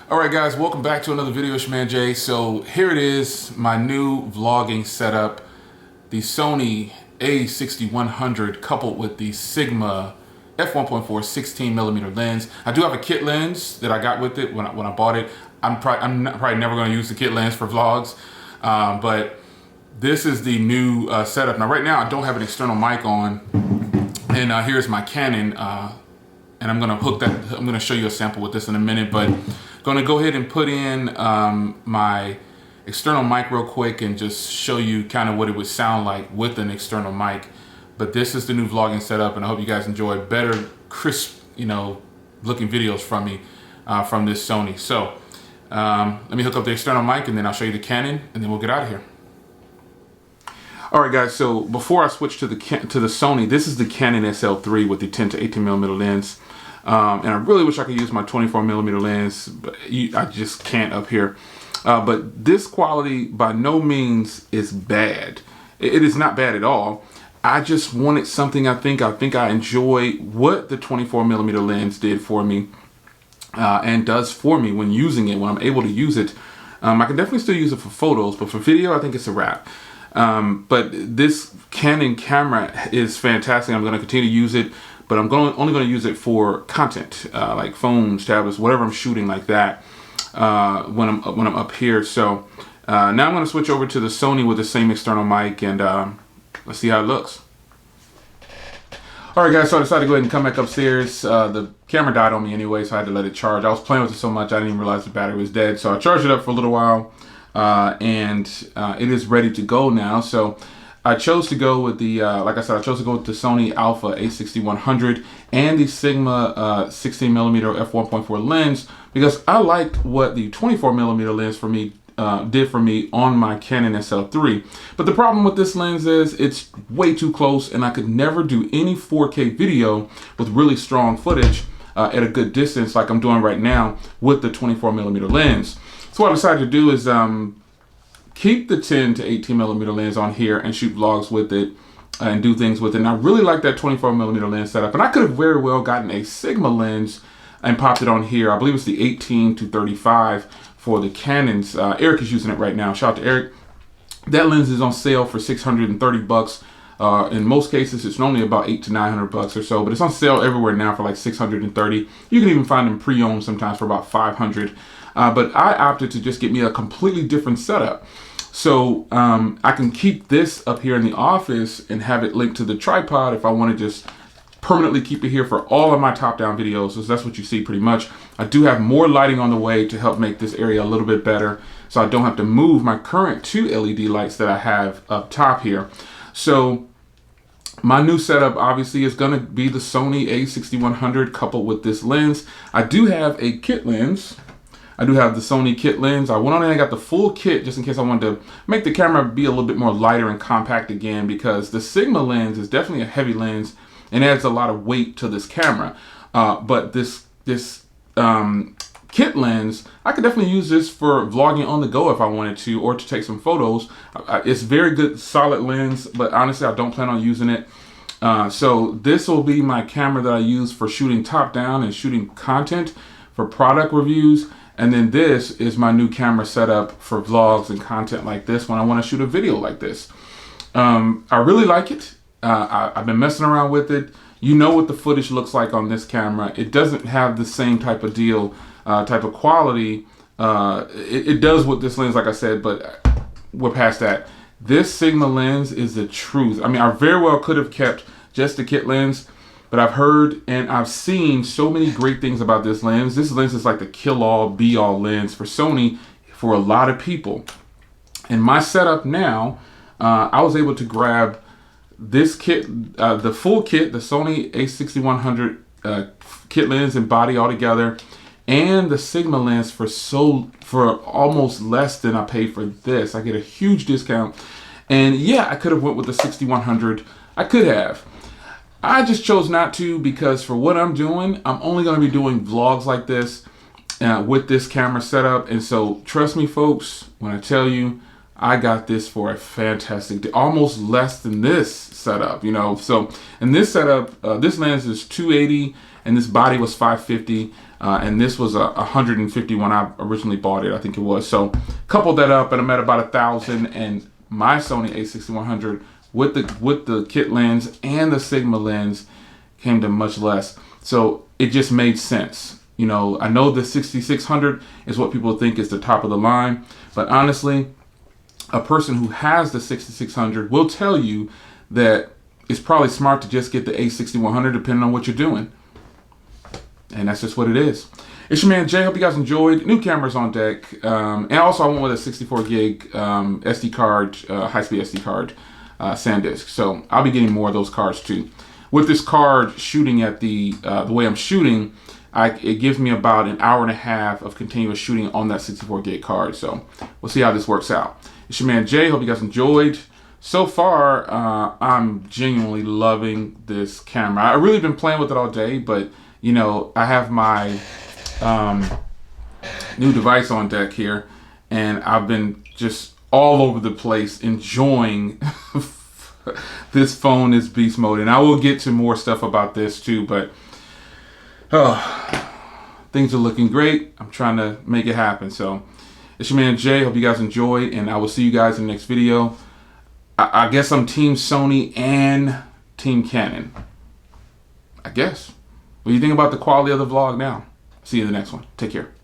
Alright guys, welcome back to another video. It's your man Jay. So here it is, my new vlogging setup. The Sony A6100 coupled with the Sigma f1.4 16mm lens. I do have a kit lens that I got with it when I bought it. I'm probably never going to use the kit lens for vlogs, but this is the new setup. Now right now I don't have an external mic on, and here's my Canon, and I'm going to hook that. I'm going to show you a sample with this in a minute, but going to go ahead and put in my external mic real quick and just show you kind of what it would sound like with an external mic. But this is the new vlogging setup, and I hope you guys enjoy better, crisp, looking videos from me from this Sony. So let me hook up the external mic, and then I'll show you the Canon, and then we'll get out of here. All right, guys. So before I switch to the Sony, this is the Canon SL3 with the 10 to 18mm lens. And I really wish I could use my 24mm lens, but I just can't up here. But this quality by no means is bad. It is not bad at all. I just wanted something. I think I enjoy what the 24mm lens did for me and does for me when using it, when I'm able to use it. I can definitely still use it for photos, but for video, I think it's a wrap. But this Canon camera is fantastic. I'm going to continue to use it. But I'm only going to use it for content, like phones, tablets, whatever I'm shooting like that when I'm up here. So now I'm going to switch over to the Sony with the same external mic, and let's see how it looks. All right, guys, so I decided to go ahead and come back upstairs. The camera died on me anyway, so I had to let it charge. I was playing with it so much I didn't even realize the battery was dead. So I charged it up for a little while, and it is ready to go now. So I chose to go with the, like I said, I chose to go with the Sony Alpha A6100 and the Sigma 16mm f1.4 lens because I liked what the 24mm lens for me did for me on my Canon SL3. But the problem with this lens is it's way too close, and I could never do any 4K video with really strong footage at a good distance like I'm doing right now with the 24mm lens. So what I decided to do is keep the 10 to 18mm lens on here and shoot vlogs with it and do things with it. And I really like that 24mm lens setup. And I could have very well gotten a Sigma lens and popped it on here. I believe it's the 18 to 35 for the Canons. Eric is using it right now. Shout out to Eric. That lens is on sale for 630 bucks. In most cases, it's normally about 800 to 900 bucks or so, but it's on sale everywhere now for like 630. You can even find them pre-owned sometimes for about 500. But I opted to just get me a completely different setup. So I can keep this up here in the office and have it linked to the tripod if I want to just permanently keep it here for all of my top-down videos. So that's what you see pretty much. I do have more lighting on the way to help make this area a little bit better, so I don't have to move my current 2 LED lights that I have up top here. So my new setup obviously is going to be the Sony A6100 coupled with this lens. I do have a kit lens. I do have the Sony kit lens. I went on and I got the full kit just in case I wanted to make the camera be a little bit more lighter and compact again, because the Sigma lens is definitely a heavy lens and adds a lot of weight to this camera. But this kit lens, I could definitely use this for vlogging on the go if I wanted to, or to take some photos. It's very good, solid lens, but honestly, I don't plan on using it. So this will be my camera that I use for shooting top down and shooting content for product reviews. And then this is my new camera setup for vlogs and content like this when I want to shoot a video like this. I really like it. I've been messing around with it. You know what the footage looks like on this camera. It doesn't have the same type of deal, type of quality. It does with this lens, like I said, but we're past that. This Sigma lens is the truth. I mean, I very well could have kept just the kit lens, but I've heard and I've seen so many great things about this lens. This lens is like the kill-all, be-all lens for Sony for a lot of people. In my setup now, I was able to grab this kit, the full kit, the Sony A6100 kit lens and body all together, and the Sigma lens for almost less than I paid for this. I get a huge discount. And yeah, I could have went with the 6100. I could have. I just chose not to because for what I'm doing, I'm only going to be doing vlogs like this with this camera setup. And so trust me, folks, when I tell you, I got this for a fantastic deal, almost less than this setup, So in this setup, this lens is $280 and this body was $550. and this was a 150 when I originally bought it, I think it was. So coupled that up, and I'm at about 1,000, and my Sony A6100 with the kit lens and the Sigma lens came to much less. So it just made sense. You know, I know the 6600 is what people think is the top of the line, but honestly, a person who has the 6600 will tell you that it's probably smart to just get the A6100 depending on what you're doing. And that's just what it is. It's your man Jay. Hope you guys enjoyed. New cameras on deck. And also I went with a 64 gig SD card, high-speed SD card, SanDisk. So I'll be getting more of those cards too. With this card shooting at the way I'm shooting, it gives me about an hour and a half of continuous shooting on that 64 gig card. So we'll see how this works out. It's your man Jay. Hope you guys enjoyed. So far, I'm genuinely loving this camera. I've really been playing with it all day, but you know, I have my new device on deck here, and I've been just all over the place enjoying this phone, this beast mode. And I will get to more stuff about this too, but things are looking great. I'm trying to make it happen. So it's your man Jay. Hope you guys enjoyed, and I will see you guys in the next video. I guess I'm Team Sony and Team Canon. I guess. What do you think about the quality of the vlog now? See you in the next one. Take care.